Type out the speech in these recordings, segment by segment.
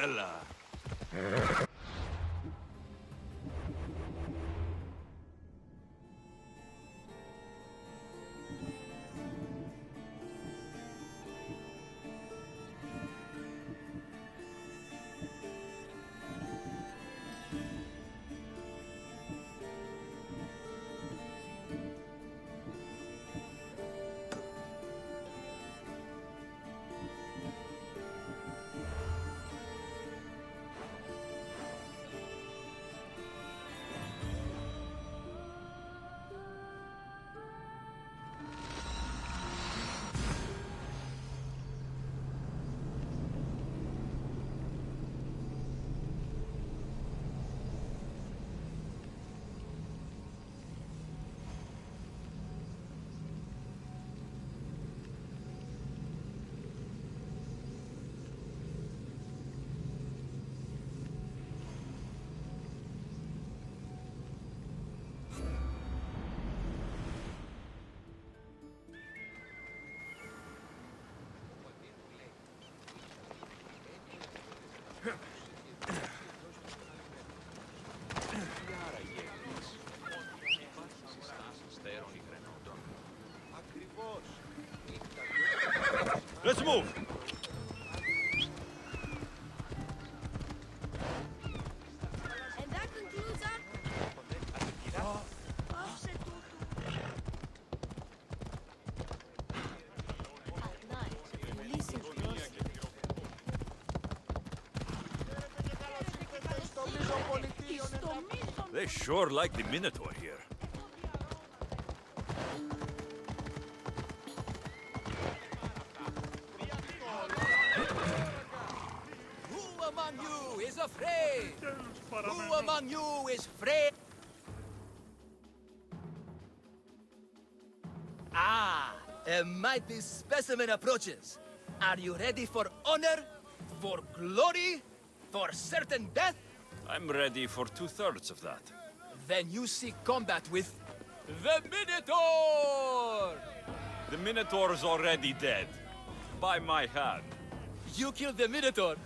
fella. Let's move! And that concludes our... At night, you listen closely. They sure like the Minotaur here. Who among you is afraid? Who among you is afraid? Ah, a mighty specimen approaches. Are you ready for honor, for glory, for certain death? I'm ready for 2/3 of that. Then you seek combat with the Minotaur! The Minotaur's already dead. By my hand. You killed the Minotaur.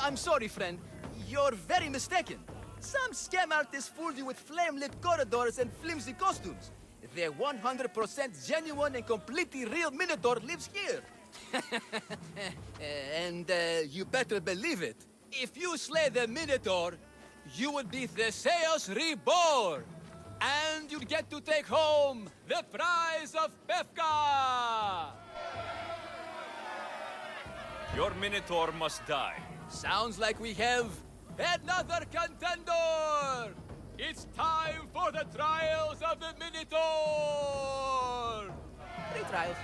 I'm sorry, friend. You're very mistaken. Some scam artists fooled you with flame-lit corridors and flimsy costumes. The 100% genuine and completely real Minotaur lives here. And you better believe it. If you slay the Minotaur, you would be Theseus reborn. And you'd get to take home the prize of Befka! Your Minotaur must die. Sounds like we have another contender! It's time for the trials of the Minotaur! 3 trials.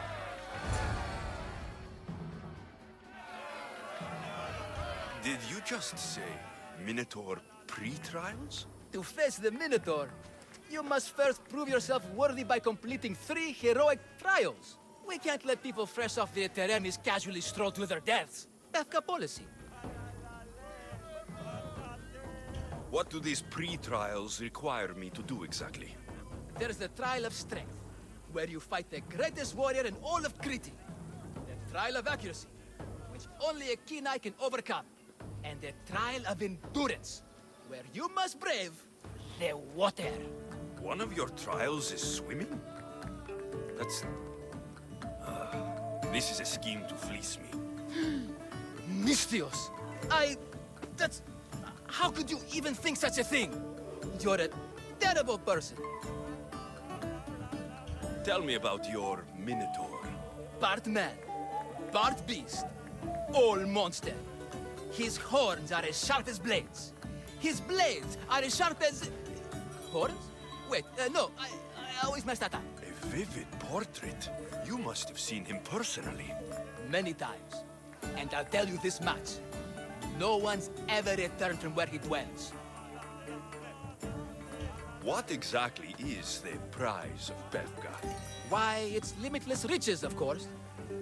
Did you just say Minotaur pre-trials? To face the Minotaur, you must first prove yourself worthy by completing 3 heroic trials. We can't let people fresh off the Teremis casually stroll to their deaths. Befka policy. What do these pre-trials require me to do exactly? There's the Trial of Strength, where you fight the greatest warrior in all of Crete. The Trial of Accuracy, which only a keen eye can overcome. And the Trial of Endurance, where you must brave the water. One of your trials is swimming? That's... this is a scheme to fleece me. Mystios! That's... How could you even think such a thing? You're a terrible person. Tell me about your Minotaur. Part man, part beast, all monster. His horns are as sharp as blades. His blades are as sharp as... Horns? Wait, no, I always mess that up. A vivid portrait. You must have seen him personally. Many times. And I'll tell you this much. No one's ever returned from where he dwells. What exactly is the prize of Befka? Why, it's limitless riches, of course.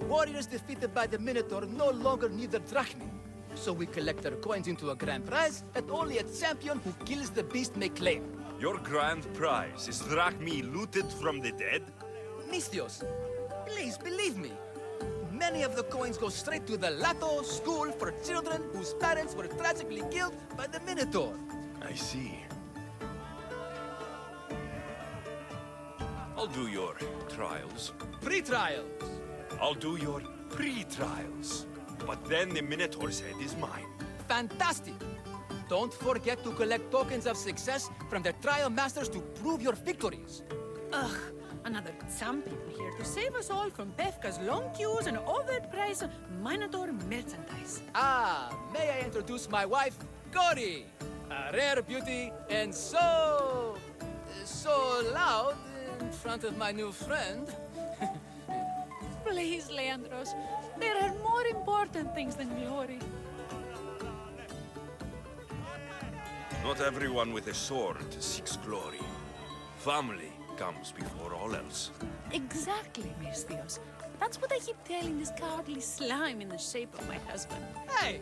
Warriors defeated by the Minotaur no longer need their drachmi. So we collect their coins into a grand prize that only a champion who kills the beast may claim. Your grand prize is drachmi looted from the dead? Mystios, please believe me. Many of the coins go straight to the Lato School for children whose parents were tragically killed by the Minotaur. I see. I'll do your trials. Pre-trials. I'll do your pre-trials. But then the Minotaur's head is mine. Fantastic! Don't forget to collect tokens of success from the trial masters to prove your victories. Ugh, another champion here to save us all from Befka's long queues and overpriced Minotaur merchandise. Ah, may I introduce my wife, Cory? A rare beauty and so loud in front of my new friend. Please, Leandros, there are more important things than glory. Not everyone with a sword seeks glory. Family comes before all else. Exactly, Misthios. That's what I keep telling this cowardly slime in the shape of my husband. Hey!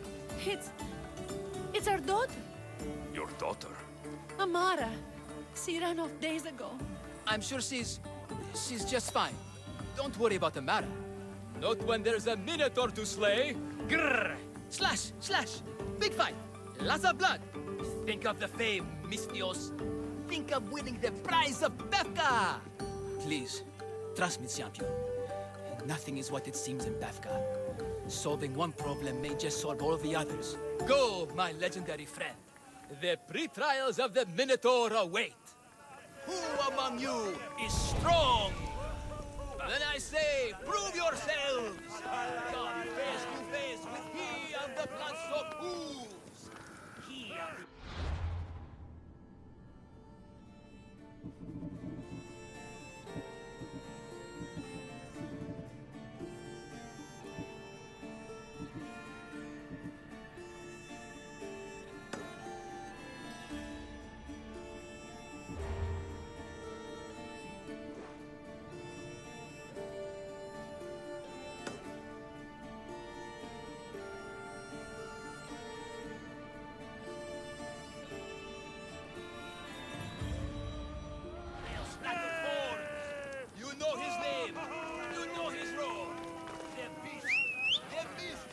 It's our daughter, Your daughter? Amara. She ran off days ago. I'm sure she's just fine. Don't worry about the matter. Not when there's a Minotaur to slay. Grrr! Slash! Slash! Big fight! Lots of blood! Think of the fame, Misthios. Think of winning the prize of Befka! Please, trust me, champion. Nothing is what it seems in Befka. Solving one problem may just solve all the others. Go, my legendary friend. The pre-trials of the Minotaur await. Who among you is strong? Then I say, prove yourselves! Come face to face with he of the blood-soaked hooves! He of the... You know his name. You know his roar. The beast,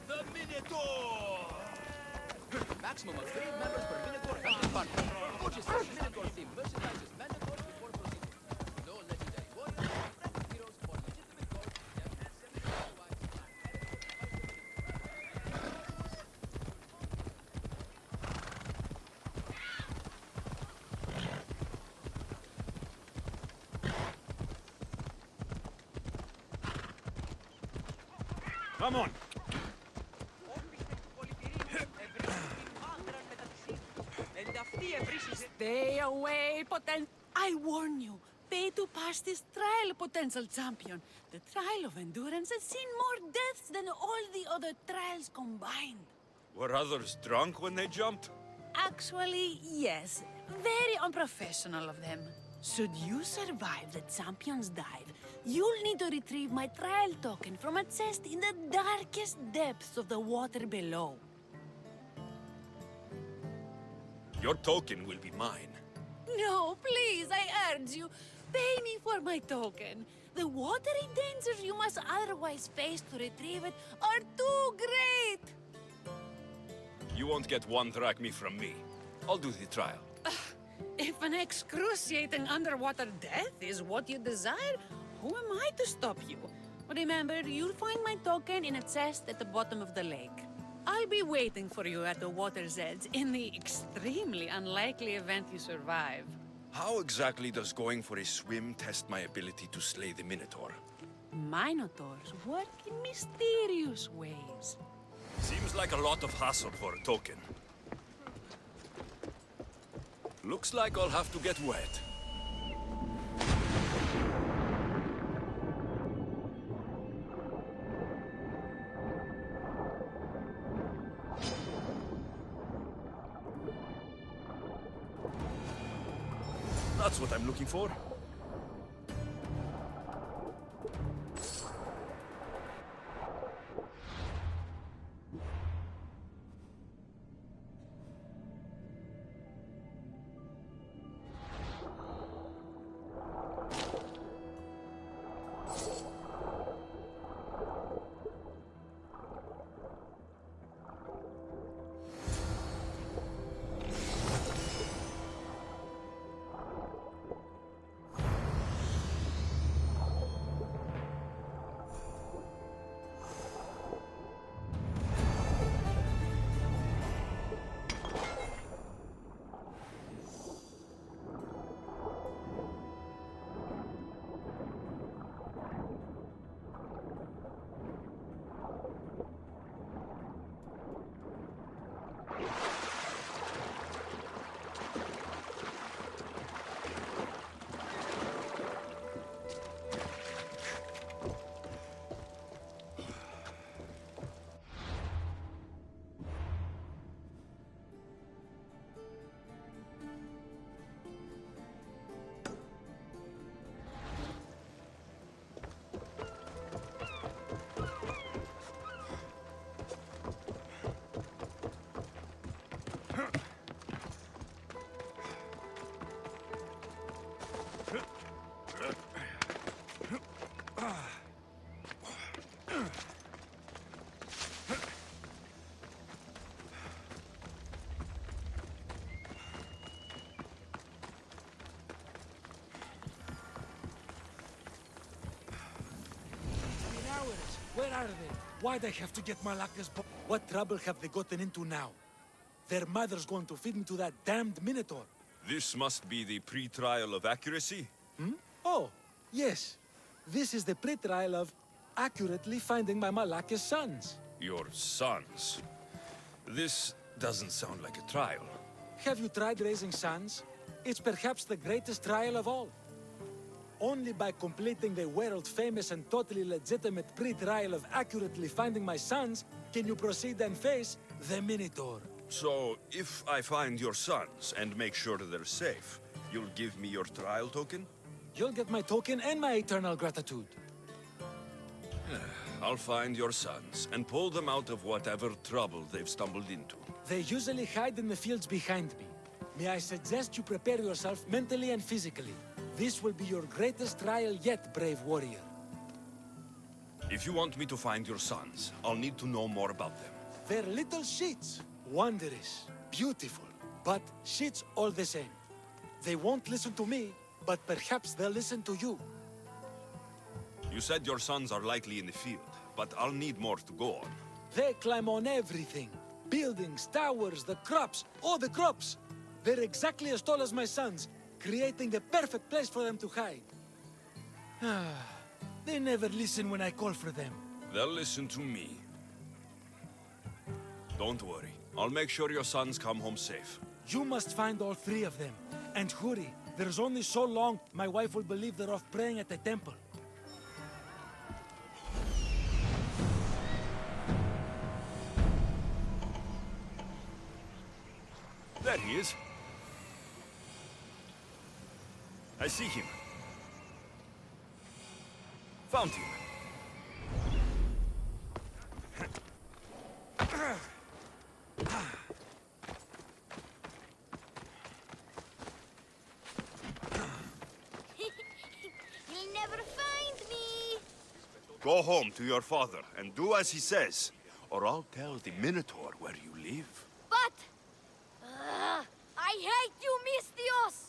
the Minotaur. Maximum of 3 members per Minotaur hunting party. Purchases Minotaur themed merchandise is mandatory before proceeding. No legendary warriors, friendly heroes, or legitimate goals. Come on. Stay away, I warn you. Pay to pass this trial, potential champion. The trial of endurance has seen more deaths than all the other trials combined. Were others drunk when they jumped? Actually, yes. Very unprofessional of them. Should you survive the champion's dive, you'll need to retrieve my trial token from a chest in the darkest depths of the water below. Your token will be mine. No, please, I urge you. Pay me for my token. The watery dangers you must otherwise face to retrieve it are too great. You won't get one drachma from me. I'll do the trial. If an excruciating underwater death is what you desire, who am I to stop you? Remember, you'll find my token in a chest at the bottom of the lake. I'll be waiting for you at the water's edge in the extremely unlikely event you survive. How exactly does going for a swim test my ability to slay the Minotaur? Minotaurs work in mysterious ways. Seems like a lot of hassle for a token. Looks like I'll have to get wet. That's what I'm looking for. Where are they? Why'd I have to get Malaka's book? What trouble have they gotten into now? Their mother's going to feed me to that damned Minotaur. This must be the pre-trial of accuracy? Oh, yes. This is the pre-trial of accurately finding my Malaka's sons. Your sons? This doesn't sound like a trial. Have you tried raising sons? It's perhaps the greatest trial of all. Only by completing the world-famous and totally legitimate pre-trial of accurately finding my sons can you proceed and face the Minotaur. So, if I find your sons and make sure they're safe, you'll give me your trial token? You'll get my token and my eternal gratitude. I'll find your sons and pull them out of whatever trouble they've stumbled into. They usually hide in the fields behind me. May I suggest you prepare yourself mentally and physically. This will be your greatest trial yet, brave warrior. If you want me to find your sons, I'll need to know more about them. They're little shits. Wondrous, beautiful, but shits all the same. They won't listen to me, but perhaps they'll listen to you. You said your sons are likely in the field, but I'll need more to go on. They climb on everything. Buildings, towers, the crops, all the crops. They're exactly as tall as my sons, creating the perfect place for them to hide. They never listen when I call for them. They'll listen to me. Don't worry. I'll make sure your sons come home safe. You must find all three of them. And hurry, there's only so long my wife will believe they're off praying at the temple. There he is. I see him. Found him. You'll never find me. Go home to your father and do as he says, or I'll tell the Minotaur where you live. But... I hate you, Mistios!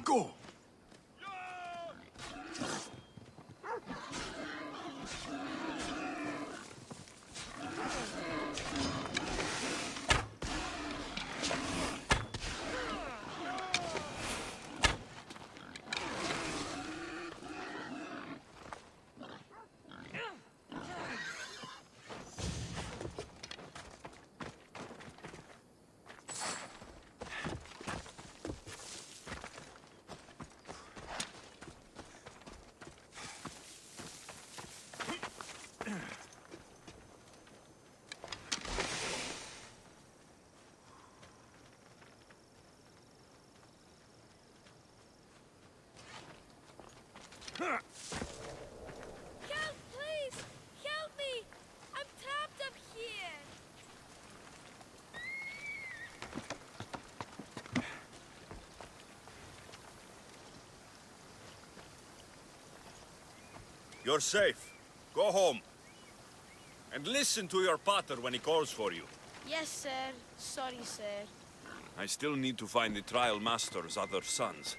Go! Help, please! Help me! I'm trapped up here! You're safe. Go home. And listen to your pater when he calls for you. Yes, sir. Sorry, sir. I still need to find the trial master's other sons.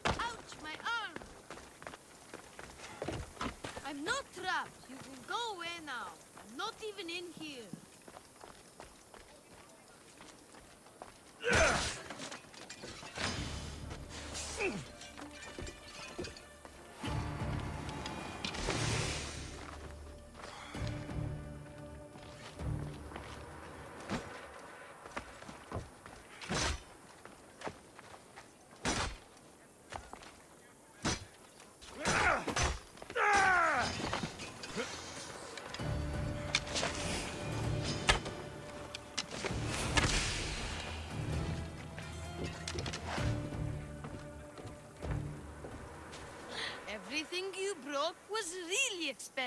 Ouch, my arm! I'm not trapped. You can go away now. I'm not even in here.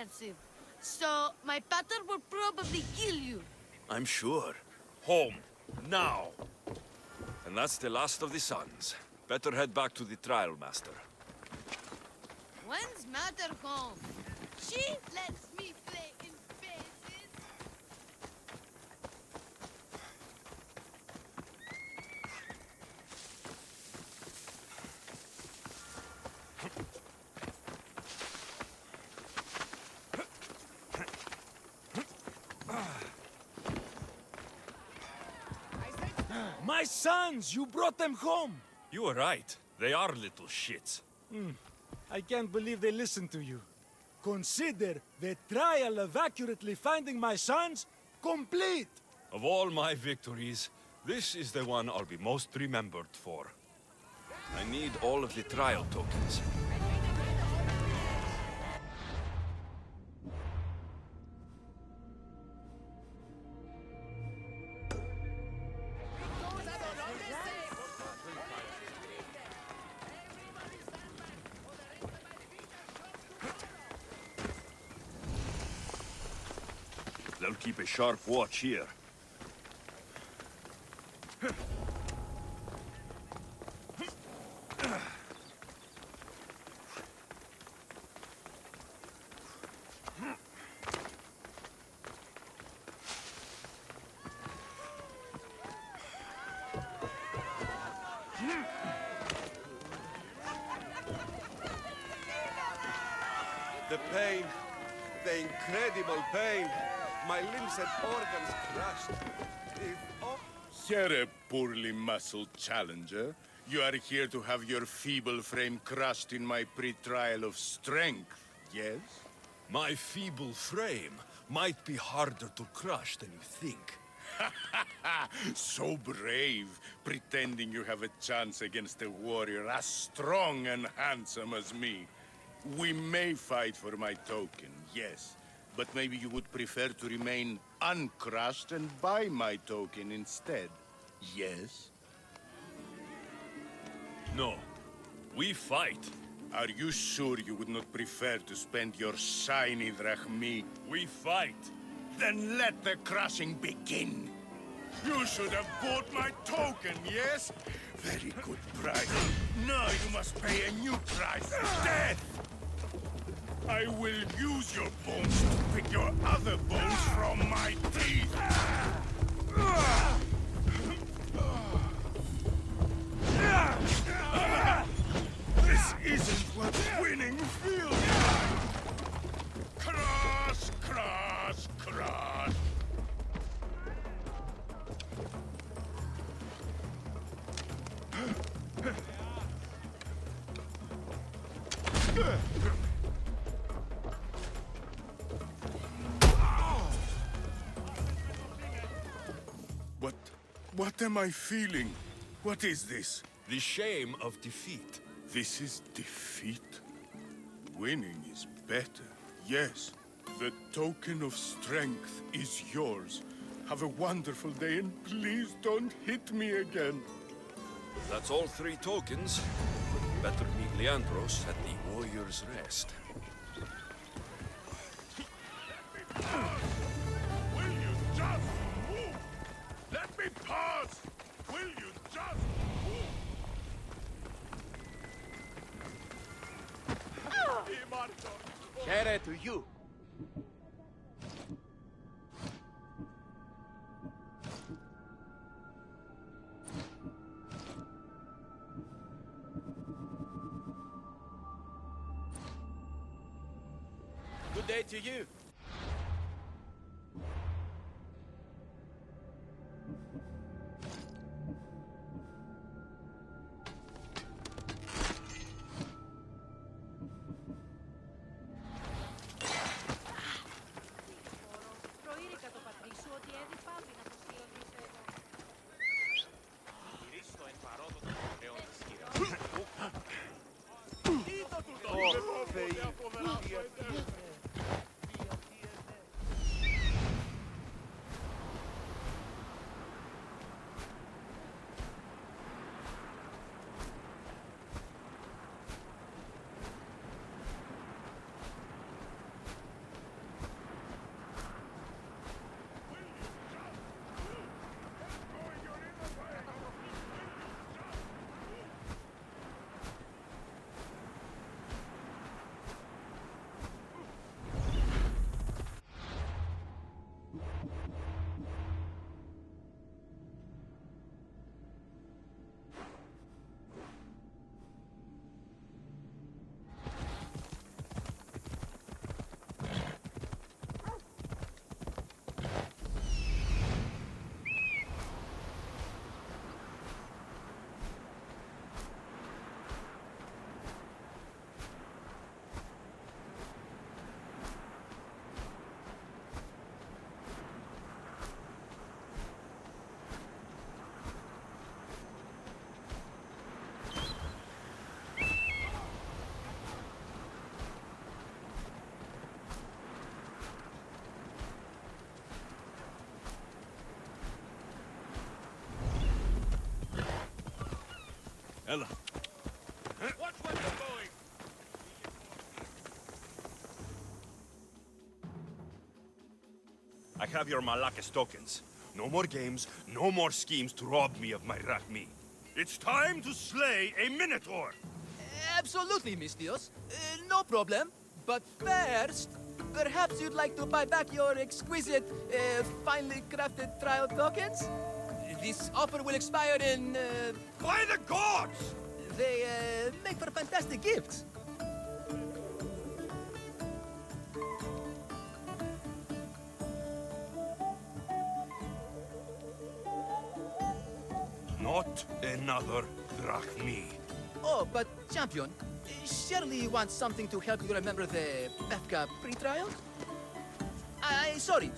expensive. So, my pater will probably kill you. I'm sure. Home. Now. And that's the last of the sons. Better head back to the trial master. When's Mater home? She lets me play in spaces. My sons! You brought them home! You were right. They are little shits. I can't believe they listened to you. Consider the trial of accurately finding my sons complete! Of all my victories, this is the one I'll be most remembered for. I need all of the trial tokens. They'll keep a sharp watch here. The pain, the incredible pain. My limbs and organs crushed. You're a poorly muscled challenger. You are here to have your feeble frame crushed in my pre-trial of strength, yes? My feeble frame might be harder to crush than you think. So brave, pretending you have a chance against a warrior as strong and handsome as me. We may fight for my token, yes. But maybe you would prefer to remain uncrushed and buy my token instead. Yes? No. We fight. Are you sure you would not prefer to spend your shiny drachmi? We fight. Then let the crushing begin. You should have bought my token, yes? Very good price. Now you must pay a new price. Death! I will use your bones to pick your other bones from my teeth. This isn't what winning feels like. Crush, crush, crush. What am I feeling? What is this? The shame of defeat. This is defeat? Winning is better, yes. The token of strength is yours. Have a wonderful day and please don't hit me again. That's all 3 tokens. Better meet Leandros at the Warrior's Rest. Will you just move? Let me pass! Will you just move? Care to you. Good day to you. Προείρηκα το πατρί σου ότι έδι πάβει να αποστείλω I have your Malakas tokens. No more games, no more schemes to rob me of my Rahmi. It's time to slay a Minotaur! Absolutely, Mistios. No problem. But first, perhaps you'd like to buy back your exquisite, finely crafted trial tokens? This offer will expire in, By the gods! They, make for fantastic gifts. Not another Drachmi. Oh, but champion, surely you want something to help you remember the Befka pre-trial? Sorry.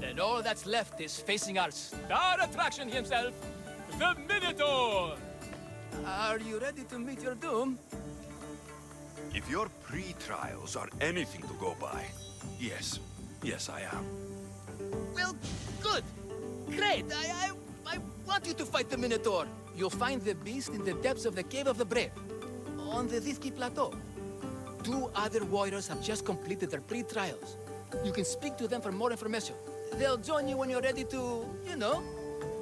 Then all that's left is facing our star attraction himself, the Minotaur! Are you ready to meet your doom? If your pre-trials are anything to go by, yes. Yes, I am. Well, good. Great. I want you to fight the Minotaur. You'll find the beast in the depths of the Cave of the Brave, on the Thithki Plateau. 2 other warriors have just completed their pre-trials. You can speak to them for more information. They'll join you when you're ready to, you know,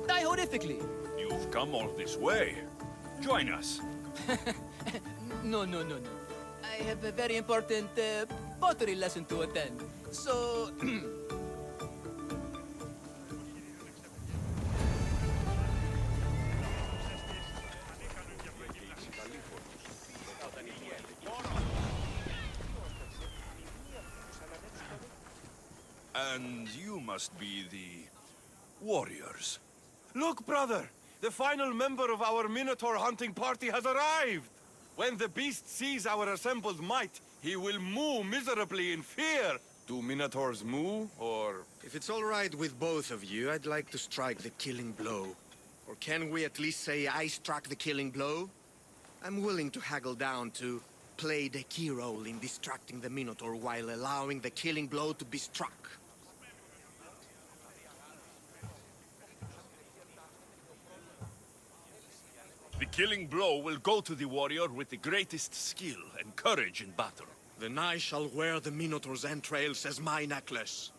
die horrifically. You've come all this way. Join us. No. I have a very important pottery lesson to attend. So, And you must be the warriors. Look, brother! The final member of our Minotaur hunting party has arrived! When the beast sees our assembled might, he will moo miserably in fear. Do Minotaurs moo, or... If it's all right with both of you, I'd like to strike the killing blow. Or can we at least say I struck the killing blow? I'm willing to haggle down to play the key role in distracting the Minotaur while allowing the killing blow to be struck. The killing blow will go to the warrior with the greatest skill and courage in battle. Then I shall wear the Minotaur's entrails as my necklace.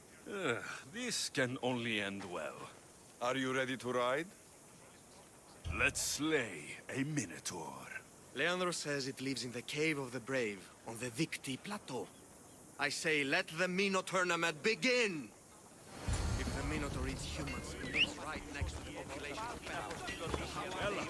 This can only end well. Are you ready to ride? Let's slay a Minotaur. Leandro says it lives in the Cave of the Brave, on the Thithki Plateau. I say, let the Minotaur tournament begin! If the Minotaur eats humans, it lives right next to the population of Bella.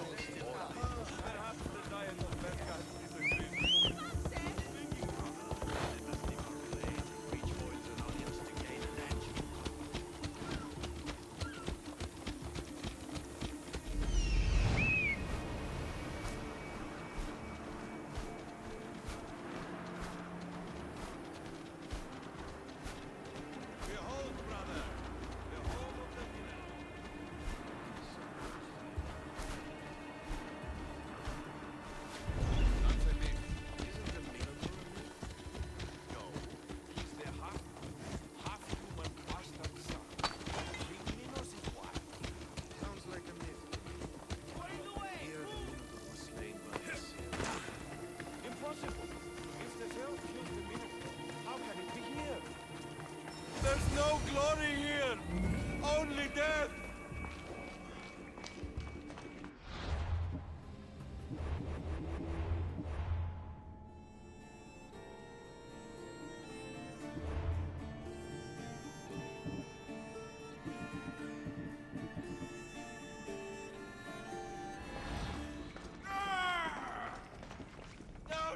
There's no glory here! Only death!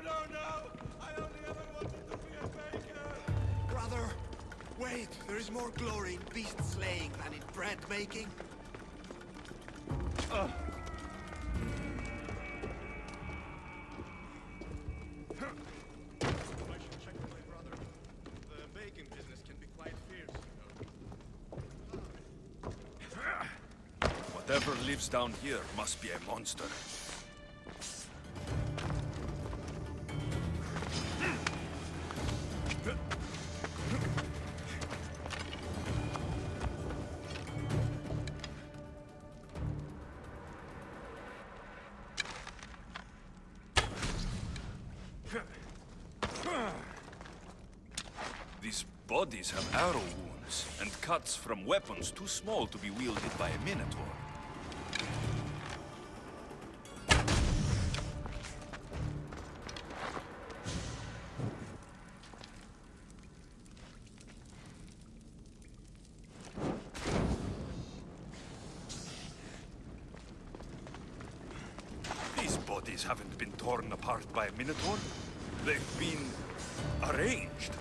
No! I only ever wanted to be a baker! Brother, wait, there is more glory in beast slaying than in bread making. I should check with my brother. The baking business can be quite fierce, you know. Whatever lives down here must be a monster. This bodies have arrow wounds and cuts from weapons too small to be wielded by a minotaur. These bodies haven't been torn apart by a minotaur. They've been arranged.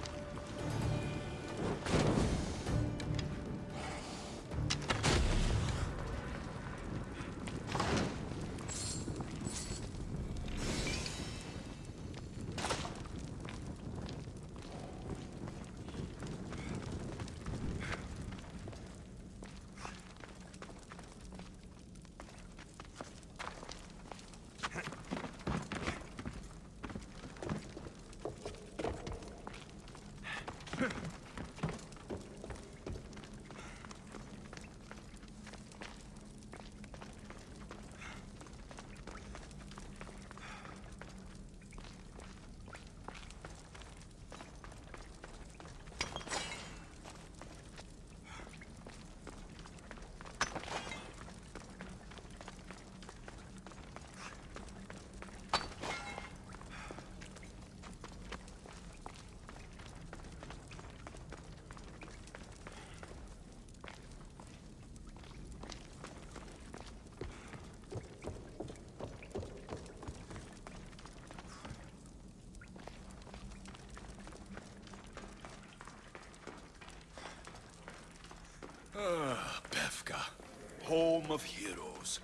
Befka, home of heroes.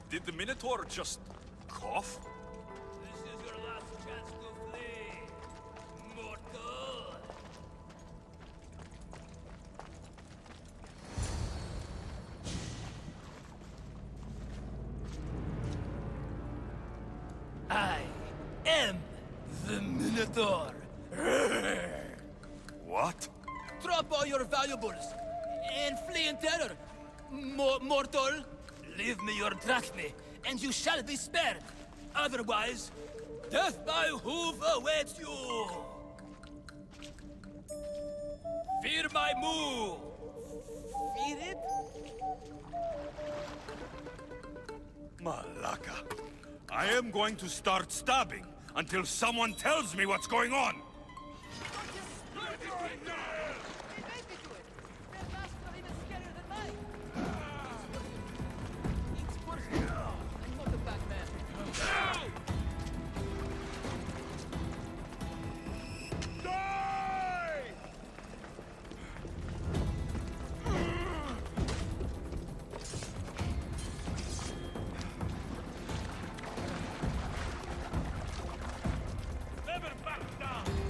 Did the Minotaur just cough? This is your last chance to flee, mortal. I am the Minotaur. What? Drop all your valuables and flee in terror, mortal. Leave me your drachme, and you shall be spared. Otherwise, death by hoof awaits you. Fear my move. Fear it? Malaka. I am going to start stabbing until someone tells me what's going on. Never back down!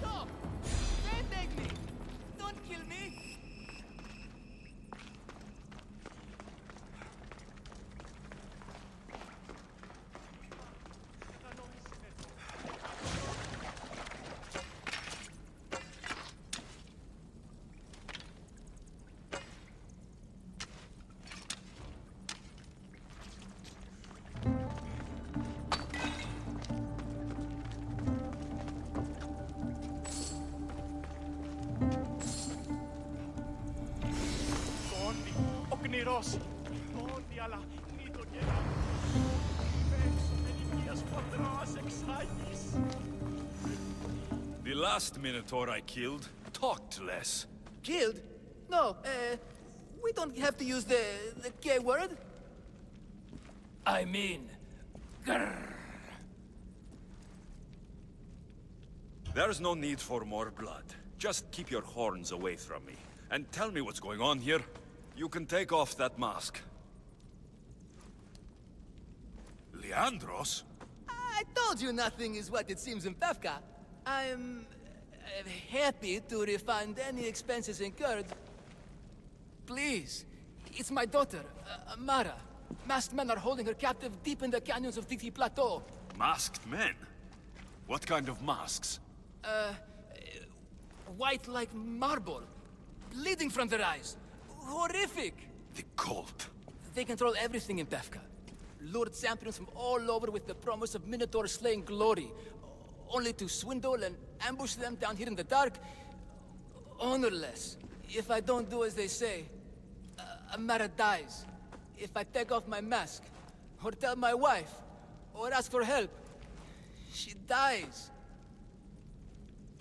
Stop! They beg me! Don't kill me! Torni, ognirosi, torni alla nido gera. Vexo menimias quadras exaiis. The last Minotaur I killed talked less. Killed? No, we don't have to use the K word. I mean, grrr. There's no need for more blood. Just keep your horns away from me. And tell me what's going on here. You can take off that mask. Leandros? I told you nothing is what it seems in Pevka. I'm happy to refund any expenses incurred. Please, it's my daughter, Mara. Masked men are holding her captive deep in the canyons of Titi Plateau. Masked men? What kind of masks? White like marble, bleeding from their eyes. Horrific! The cult. They control everything in Pevka. Lured champions from all over with the promise of Minotaur slaying glory, only to swindle and ambush them down here in the dark. Honorless. If I don't do as they say, Amara dies. If I take off my mask, or tell my wife, or ask for help, she dies.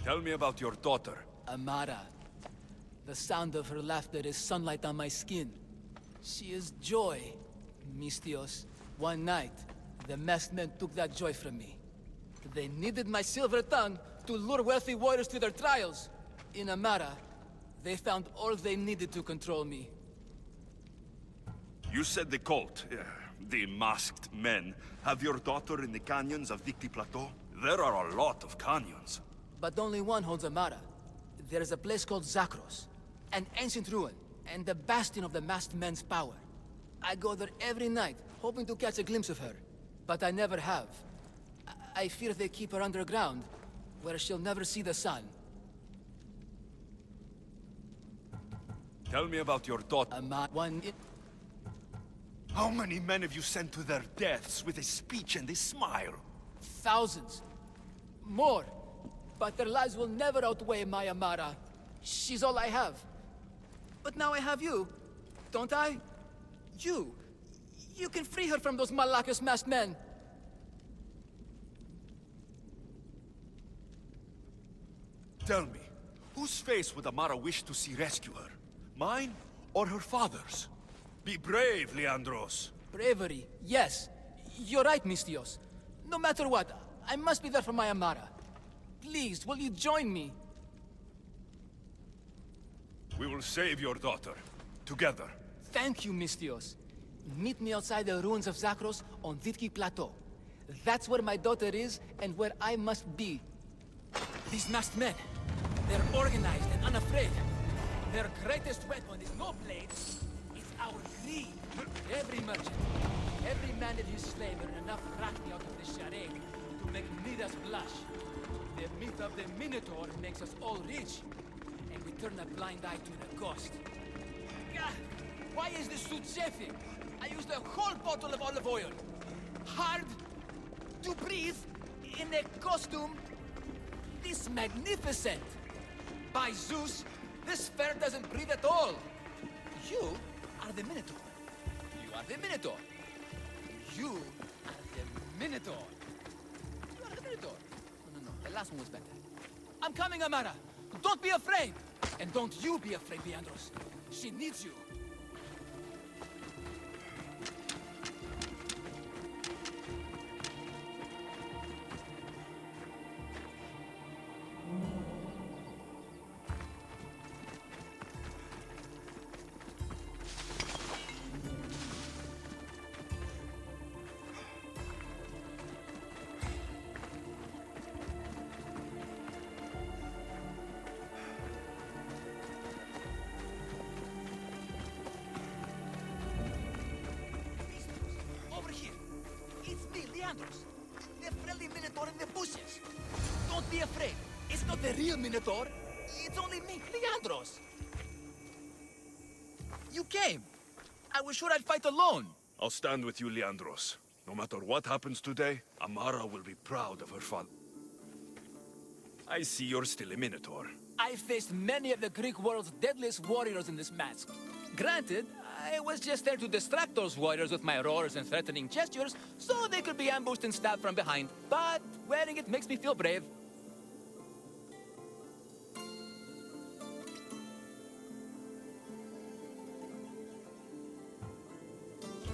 Tell me about your daughter. Amara. The sound of her laughter is sunlight on my skin. She is joy, Mistios. One night, the masked men took that joy from me. They needed my silver tongue to lure wealthy warriors to their trials. In Amara, they found all they needed to control me. You said the cult, the masked men, have your daughter in the canyons of Dicti Plateau? There are a lot of canyons. But only one holds Amara. There is a place called Zakros, an ancient ruin, and the bastion of the masked men's power. I go there every night, hoping to catch a glimpse of her. But I never have. I fear they keep her underground, where she'll never see the sun. Tell me about your daughter. How many men have you sent to their deaths with a speech and a smile? Thousands. More. But their lives will never outweigh my Amara. She's all I have. But now I have you, don't I? You. You can free her from those Malakas masked men. Tell me, whose face would Amara wish to see rescue her? Mine or her father's? Be brave, Leandros. Bravery, yes. You're right, Mistios. No matter what, I must be there for my Amara. Please, will you join me? We will save your daughter. Together. Thank you, Mistios. Meet me outside the ruins of Zakros on Vitki Plateau. That's where my daughter is and where I must be. These masked men, they're organized and unafraid. Their greatest weapon is no blade, it's our greed. Every merchant, every man and his slave earn enough rachni out of this charade to make Midas blush. The myth of the Minotaur makes us all rich, and we turn a blind eye to the cost. God, why is this suit chafing? I used a whole bottle of olive oil. Hard to breathe in a costume this magnificent. By Zeus, this fair doesn't breathe at all. You are the Minotaur. You are the Minotaur. You are the Minotaur. You are the Minotaur. No, the last one was better. I'm coming, Amara. Don't be afraid. And don't you be afraid, Leandros. She needs you. Leandros. The friendly Minotaur in the bushes. Don't be afraid. It's not the real Minotaur. It's only me, Leandros. You came. I was sure I'd fight alone. I'll stand with you, Leandros. No matter what happens today, Amara will be proud of her father. I see you're still a Minotaur. I faced many of the Greek world's deadliest warriors in this mask. Granted, I was just there to distract those warriors with my roars and threatening gestures, so they could be ambushed and stabbed from behind. But wearing it makes me feel brave.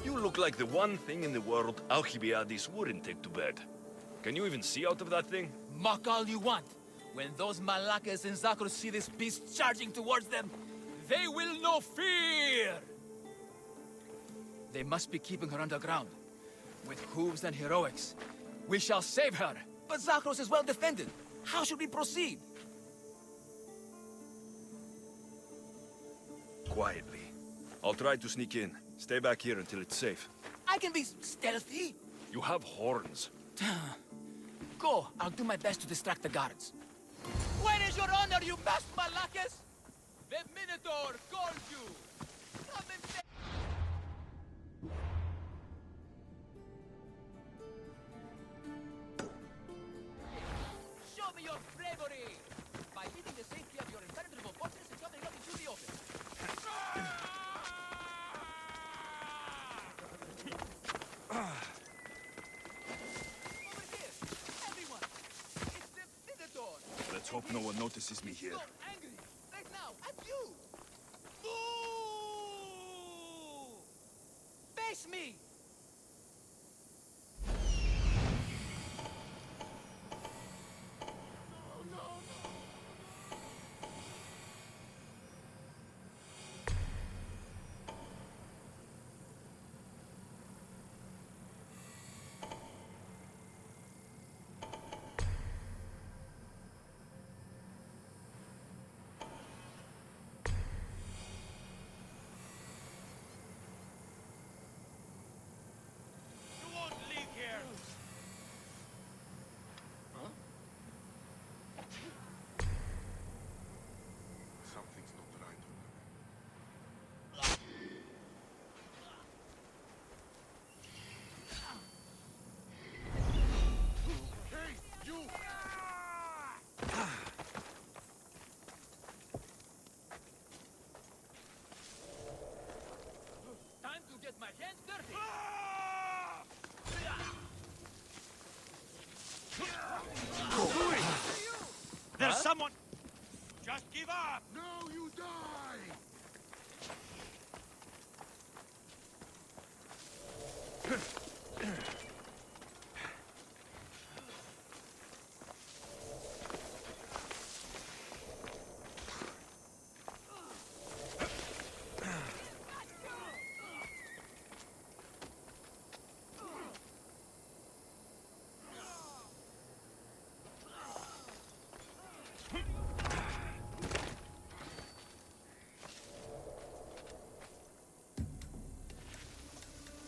You look like the one thing in the world Alcibiades wouldn't take to bed. Can you even see out of that thing? Mock all you want. When those Malakas and Zakros see this beast charging towards them, they will know fear! They must be keeping her underground. With hooves and heroics, we shall save her. But Zakros is well defended. How should we proceed? Quietly. I'll try to sneak in. Stay back here until it's safe. I can be stealthy. You have horns. Go, I'll do my best to distract the guards. Where is your honor, you masked Malakas? The Minotaur calls you! Come and take... Show me your bravery! By leaving the safety of your impenetrable fortress and coming up into the open. Over here! Everyone! It's the Minotaur! Let's hope no one notices me here. So angry! Right now! At you! Boo! Face me! You won't leave here! Something's not right. Hey, you! Time to get my hands dirty! There's someone... Just give up! Now you die!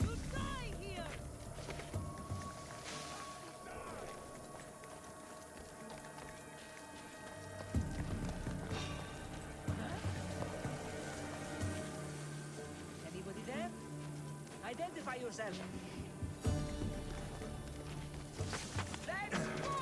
You die here! Anybody there? Identify yourself. Let's go!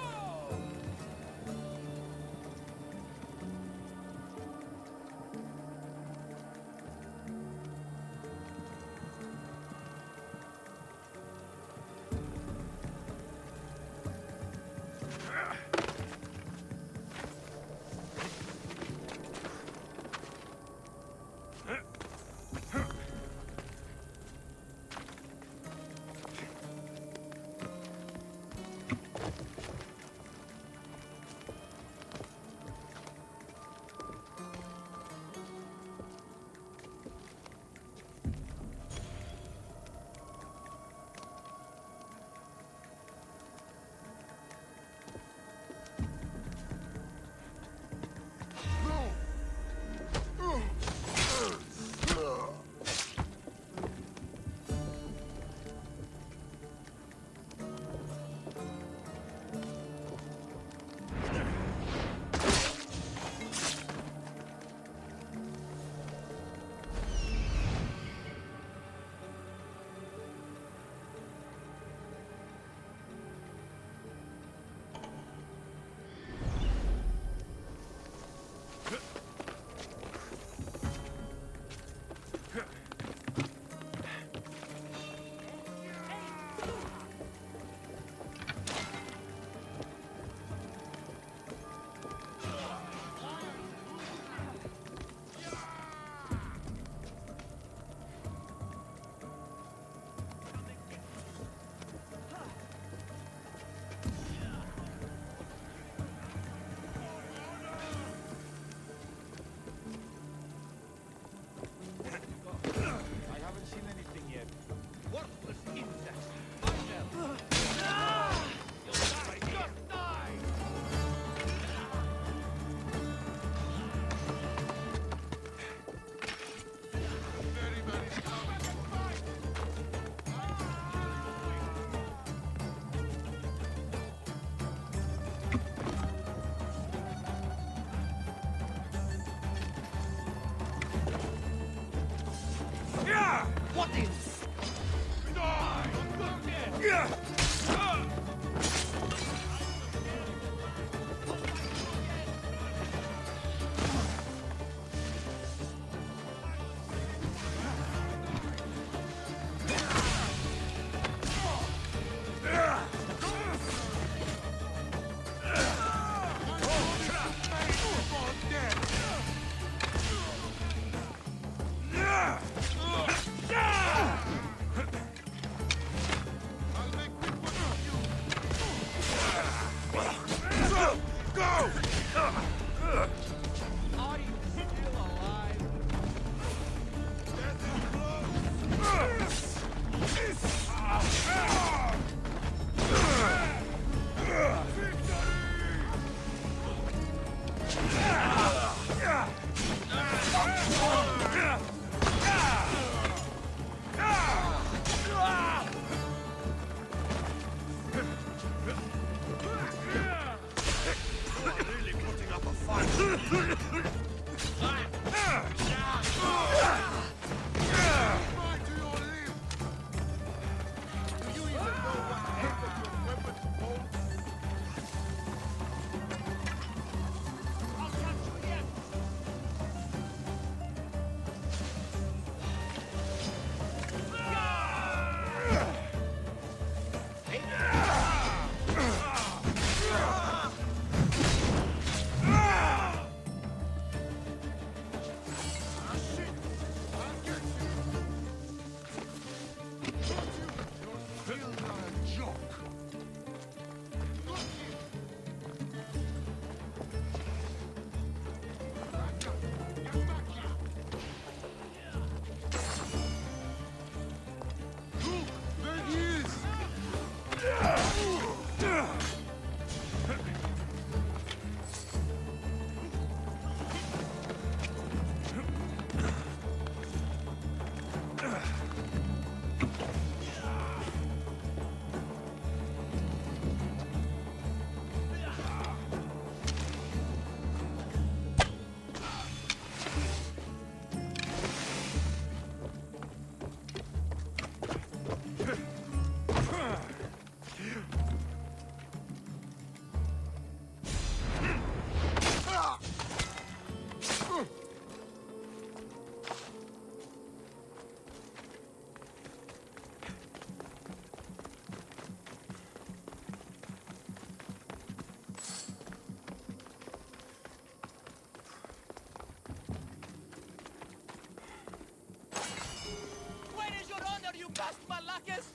Paspalakis!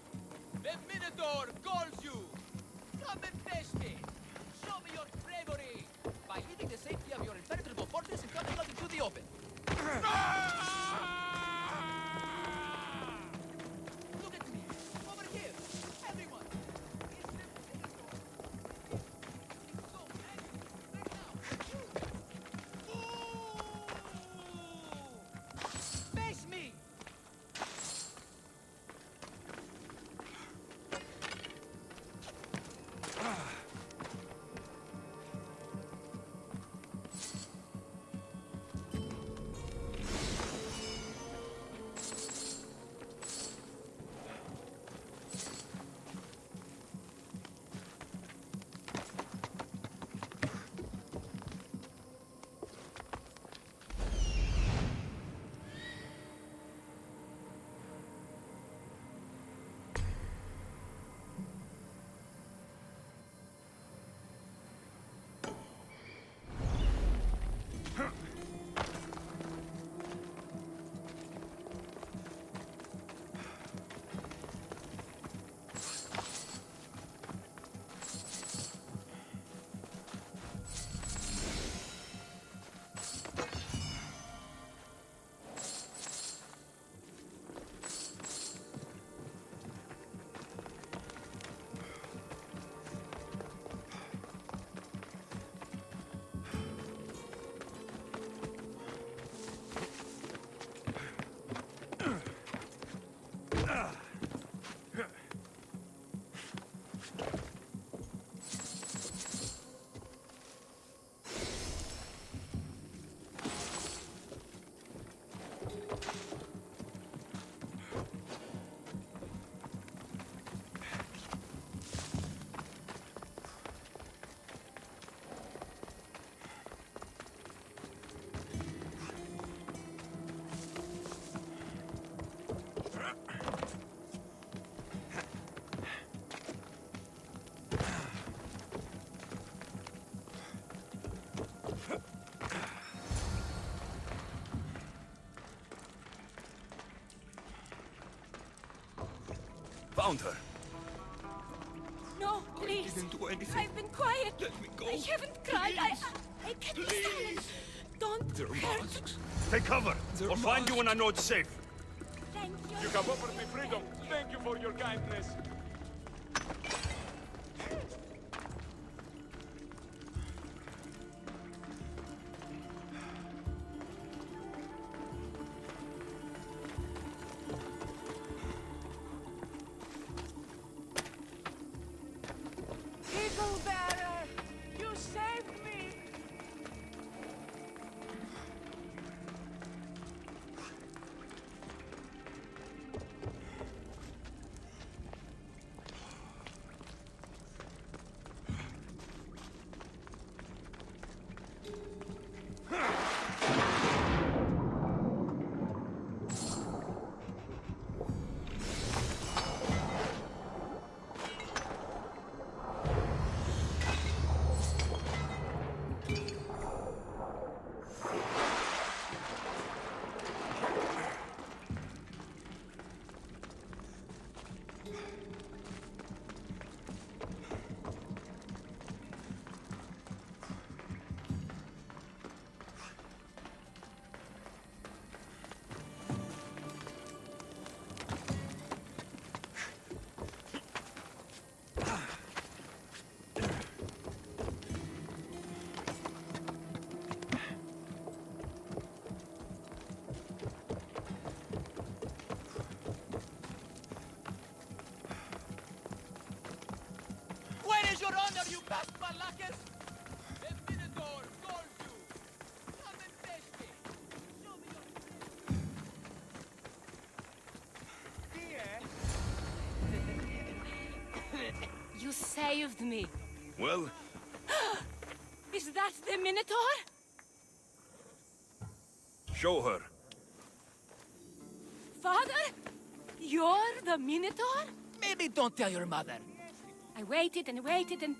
The Minotaur calls you! Come and face me! Show me your bravery! By leaving the safety of your impenetrable fortress and coming out into the open. Look at me! Over here! Everyone! It's the Minotaur! So angry! Right now! Face me! Found her. No, please. Didn't do anything. I've been quiet. Let me go. I haven't cried. I can't be silent. Don't They're hurt. masks. Take cover. I'll find you when I know it's safe. Thank you. You have offered me freedom. Thank you for your kindness. Eagle Bearer, you saved me. Where is your honor, you Paspalakis? The Minotaur calls you! Come and face me! Show me your... You saved me. Well, Is that the Minotaur? show her. Father? You're the Minotaur? Maybe don't tell your mother. I waited and waited and...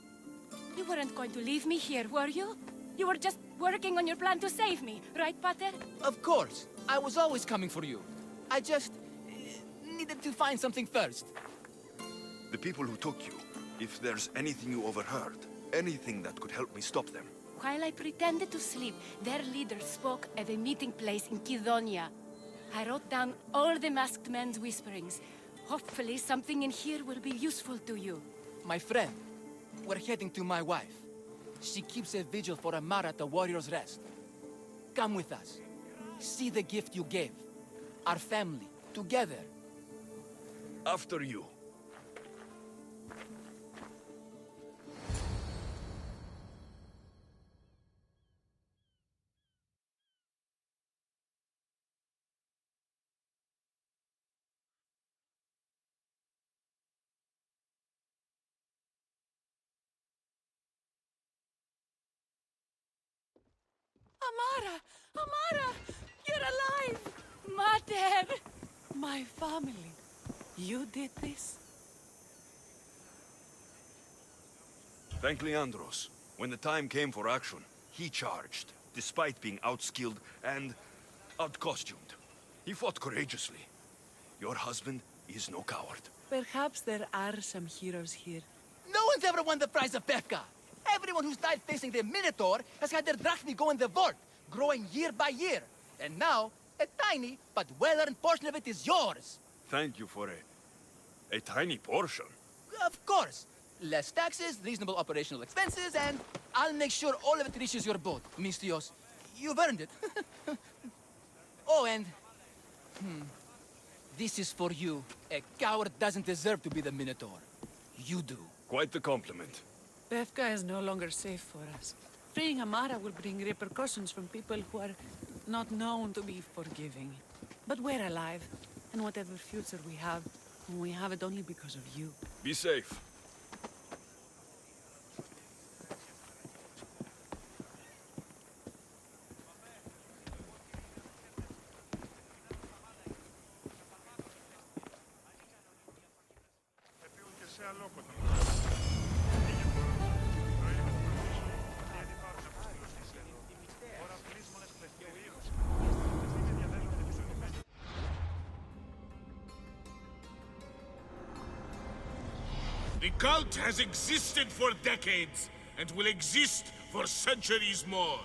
You weren't going to leave me here, were you? You were just working on your plan to save me, right, Pater? Of course. I was always coming for you. I just... needed to find something first. The people who took you, if there's anything you overheard, anything that could help me stop them. While I pretended to sleep, their leader spoke of a meeting place in Kidonia. I wrote down all the masked men's whisperings. Hopefully something in here will be useful to you. My friend, we're heading to my wife. She keeps a vigil for Amara at the Warrior's Rest. Come with us. See the gift you gave. Our family, together. After you. Amara! Amara! You're alive! Mater! My family. You did this? Thank Leandros. When the time came for action, he charged, despite being outskilled and outcostumed. He fought courageously. Your husband is no coward. Perhaps there are some heroes here. No one's ever won the prize of Befka. Everyone who's died facing the Minotaur has had their drachmi go in the vault, growing year by year. And now, a tiny but well-earned portion of it is yours. Thank you for a tiny portion. Of course. Less taxes, reasonable operational expenses, and I'll make sure all of it reaches your boat, Mistios. You've earned it. Oh, and... This is for you. A coward doesn't deserve to be the Minotaur. You do. Quite the compliment. Befka is no longer safe for us. Freeing Amara will bring repercussions from people who are not known to be forgiving. But we're alive, and whatever future we have it only because of you. Be safe. The cult has existed for decades, and will exist for centuries more.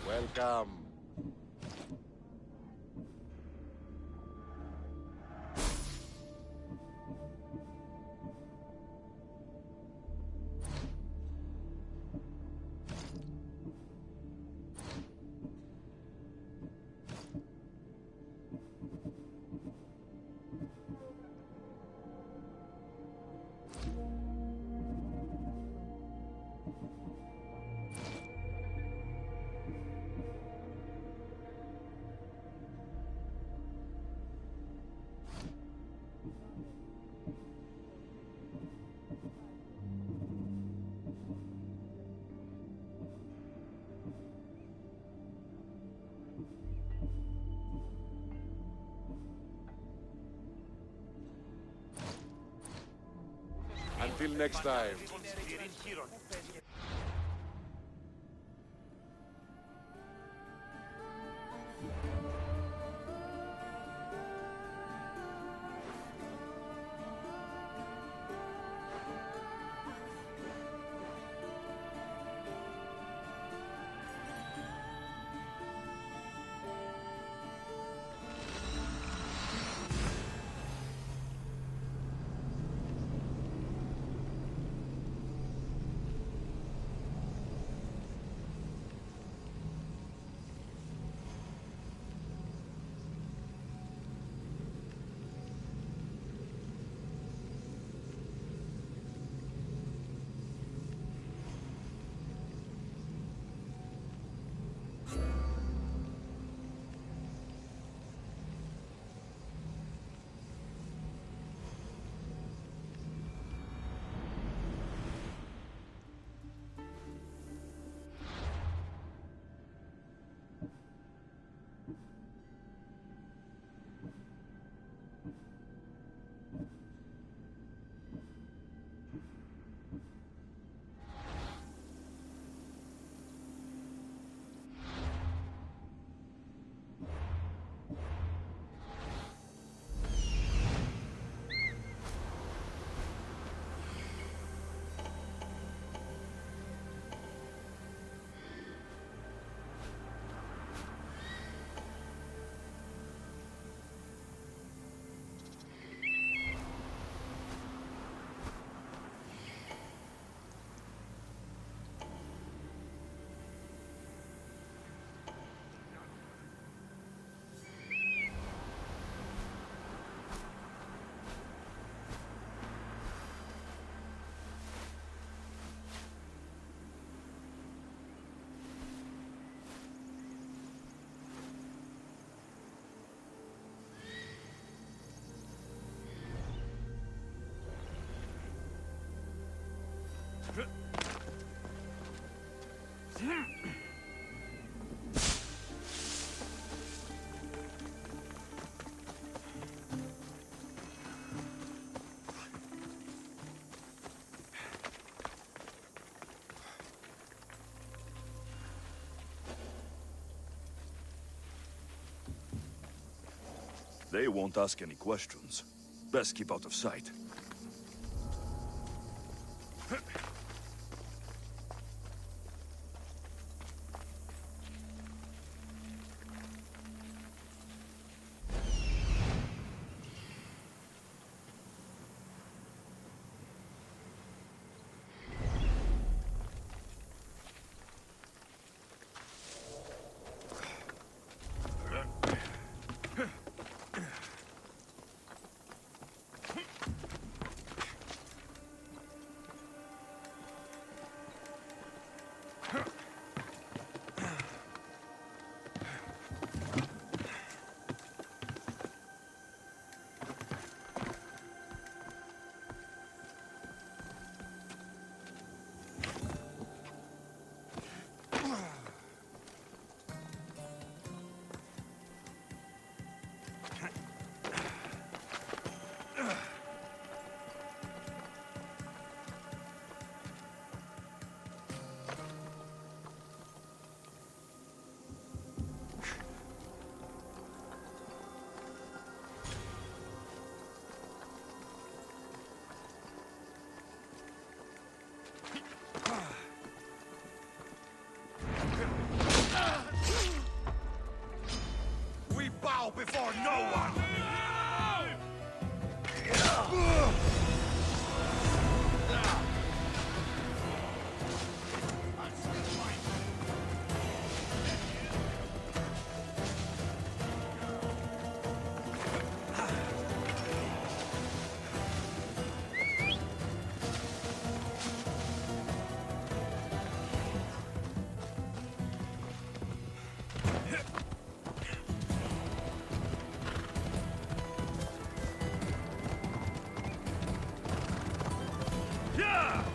Welcome. Until next time. They won't ask any questions. Best keep out of sight. We bow before no one! Yeah!